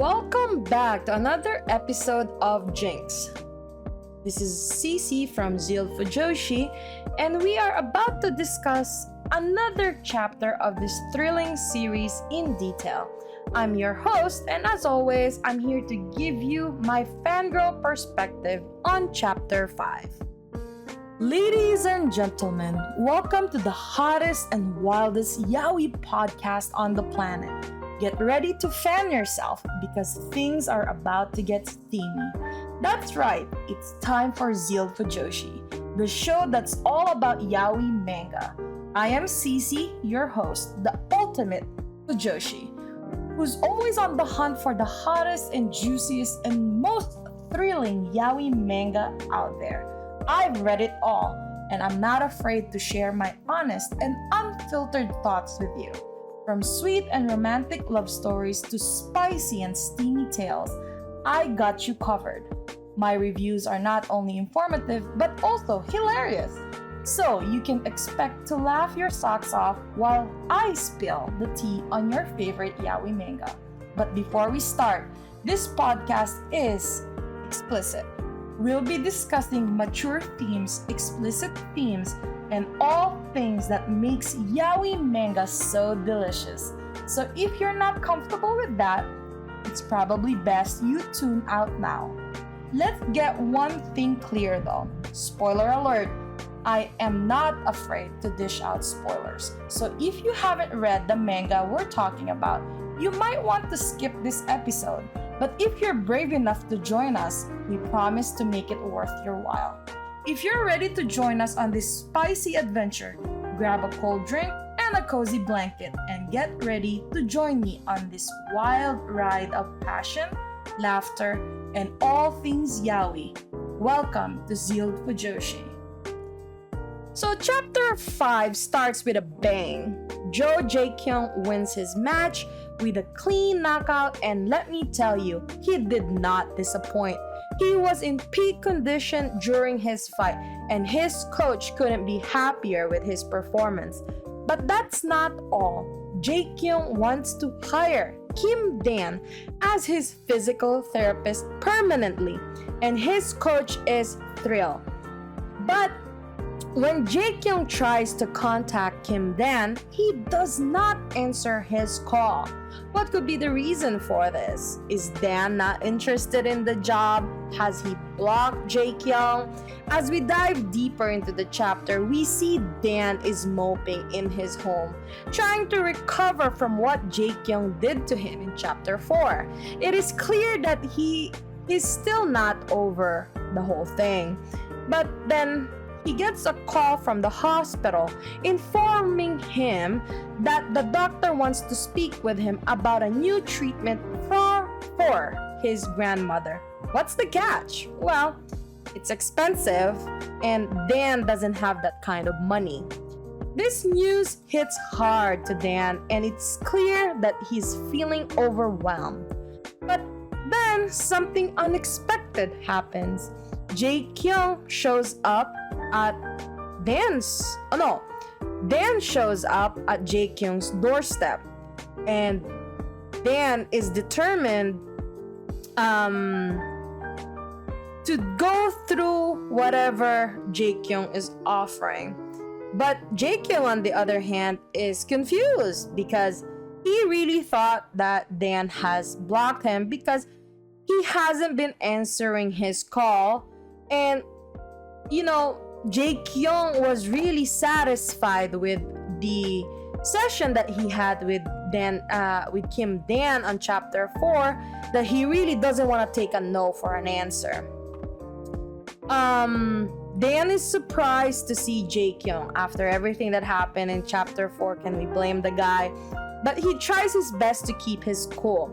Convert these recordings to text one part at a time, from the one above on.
Welcome back to another episode of Jinx. This is Cece from Zealed Fujoshi, and we are about to discuss another chapter of this thrilling series in detail. I'm your host, and as always, I'm here to give you my fangirl perspective on Chapter 5. Ladies and gentlemen, welcome to the hottest and wildest yaoi podcast on the planet. Get ready to fan yourself because things are about to get steamy. That's right, it's time for Zealed Fujoshi, the show that's all about yaoi manga. I am Cece, your host, the ultimate Fujoshi, who's always on the hunt for the hottest and juiciest and most thrilling yaoi manga out there. I've read it all, and I'm not afraid to share my honest and unfiltered thoughts with you. From sweet and romantic love stories to spicy and steamy tales, I got you covered. My reviews are not only informative but also hilarious, so you can expect to laugh your socks off while I spill the tea on your favorite yaoi manga. But before we start, this podcast is explicit. We'll be discussing mature themes, explicit themes, and all things that makes yaoi manga so delicious. So if you're not comfortable with that, it's probably best you tune out now. Let's get one thing clear though. Spoiler alert, I am not afraid to dish out spoilers. So if you haven't read the manga we're talking about, you might want to skip this episode. But if you're brave enough to join us, we promise to make it worth your while. If you're ready to join us on this spicy adventure, grab a cold drink and a cozy blanket and get ready to join me on this wild ride of passion, laughter, and all things yaoi. Welcome to Zealed Fujoshi. So chapter 5 starts with a bang. Joo Jaekyung wins his match with a clean knockout, and let me tell you, he did not disappoint. He was in peak condition during his fight, and his coach couldn't be happier with his performance. But that's not all. Jaekyung wants to hire Kim Dan as his physical therapist permanently, and his coach is thrilled. But when Jaekyung tries to contact Kim Dan, he does not answer his call. What could be the reason for this? Is Dan not interested in the job? Has he blocked Jaekyung? As we dive deeper into the chapter, we see Dan is moping in his home, trying to recover from what Jaekyung did to him in chapter 4. It is clear that he is still not over the whole thing. But then he gets a call from the hospital informing him that the doctor wants to speak with him about a new treatment for his grandmother. What's the catch? Well, it's expensive and Dan doesn't have that kind of money. This news hits hard to Dan, and it's clear that he's feeling overwhelmed. But then something unexpected happens. Jaekyung shows up at Dan shows up at Jaekyung's doorstep, and Dan is determined to go through whatever Jaekyung is offering. But Jaekyung, on the other hand, is confused because he really thought that Dan has blocked him because he hasn't been answering his call. And Jaekyung was really satisfied with the session that he had with Kim Dan on chapter 4, that he really doesn't want to take a no for an answer. Dan is surprised to see Jaekyung after everything that happened in chapter 4. Can we blame the guy? But he tries his best to keep his cool.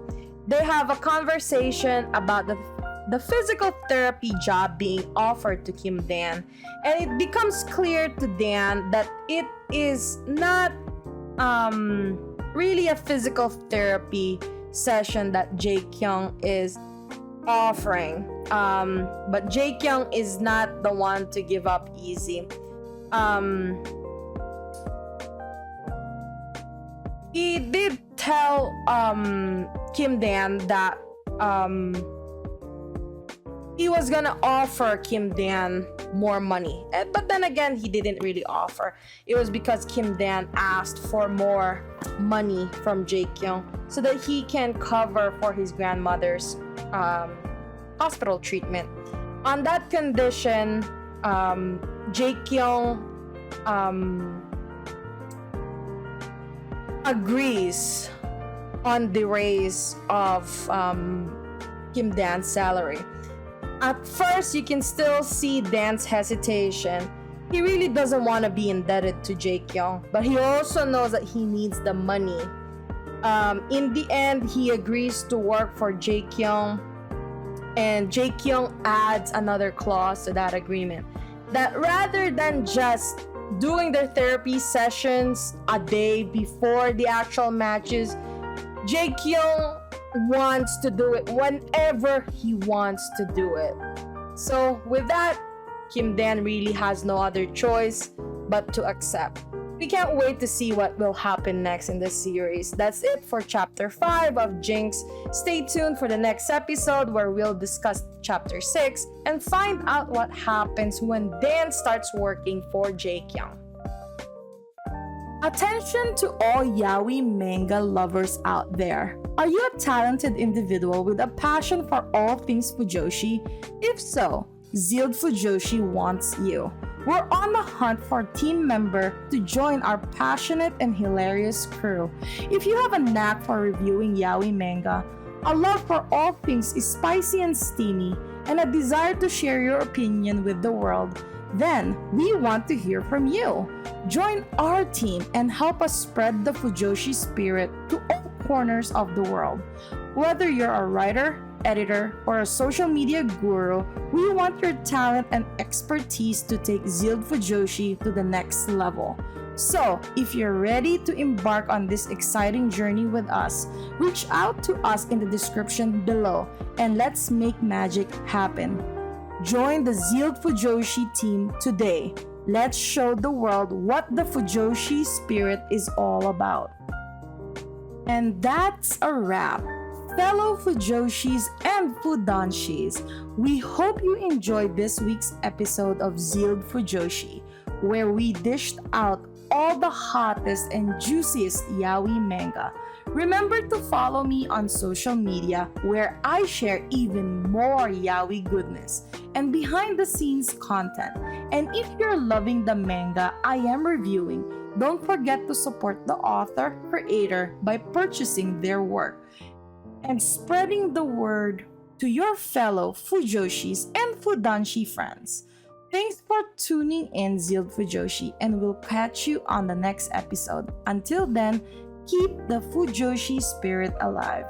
They have a conversation about the physical therapy job being offered to Kim Dan, and it becomes clear to Dan that it is not really a physical therapy session that Jaekyung is offering. But Jaekyung is not the one to give up easy. He did tell Kim Dan that he was gonna offer Kim Dan more money. But then again, he didn't really offer. It was because Kim Dan asked for more money from Jaekyung so that he can cover for his grandmother's hospital treatment. On that condition, Jaekyung agrees on the raise of Kim Dan's salary. At first, you can still see Dan's hesitation. He really doesn't want to be indebted to Jaekyung, but he also knows that he needs the money. In the end, he agrees to work for Jaekyung, and Jaekyung adds another clause to that agreement that rather than just doing their therapy sessions a day before the actual matches, Jaekyung wants to do it whenever he wants to do it. So with that, Kim Dan really has no other choice but to accept. We can't wait to see what will happen next in this series. That's it for chapter 5 of Jinx. Stay tuned for the next episode where we'll discuss chapter 6 and find out what happens when Dan starts working for Jaekyung. Attention to all yaoi manga lovers out there. Are you a talented individual with a passion for all things Fujoshi? If so, Zealed Fujoshi wants you. We're on the hunt for a team member to join our passionate and hilarious crew. If you have a knack for reviewing yaoi manga, a love for all things is spicy and steamy, and a desire to share your opinion with the world, then we want to hear from you. Join our team and help us spread the Fujoshi spirit to all corners of the world. Whether you're a writer, editor, or a social media guru, we want your talent and expertise to take Zealed Fujoshi to the next level. So, if you're ready to embark on this exciting journey with us, reach out to us in the description below and let's make magic happen. Join the Zealed Fujoshi team today. Let's show the world what the Fujoshi spirit is all about. And that's a wrap. Fellow Fujoshis and Fudanshis, we hope you enjoyed this week's episode of Zealed Fujoshi, where we dished out all the hottest and juiciest yaoi manga. Remember to follow me on social media where I share even more yaoi goodness and behind the scenes content. And if you're loving the manga I am reviewing, don't forget to support the author, creator by purchasing their work and spreading the word to your fellow Fujoshis and Fudanshi friends. Thanks for tuning in, Zealed Fujoshi, and we'll catch you on the next episode. Until then, keep the Fujoshi spirit alive.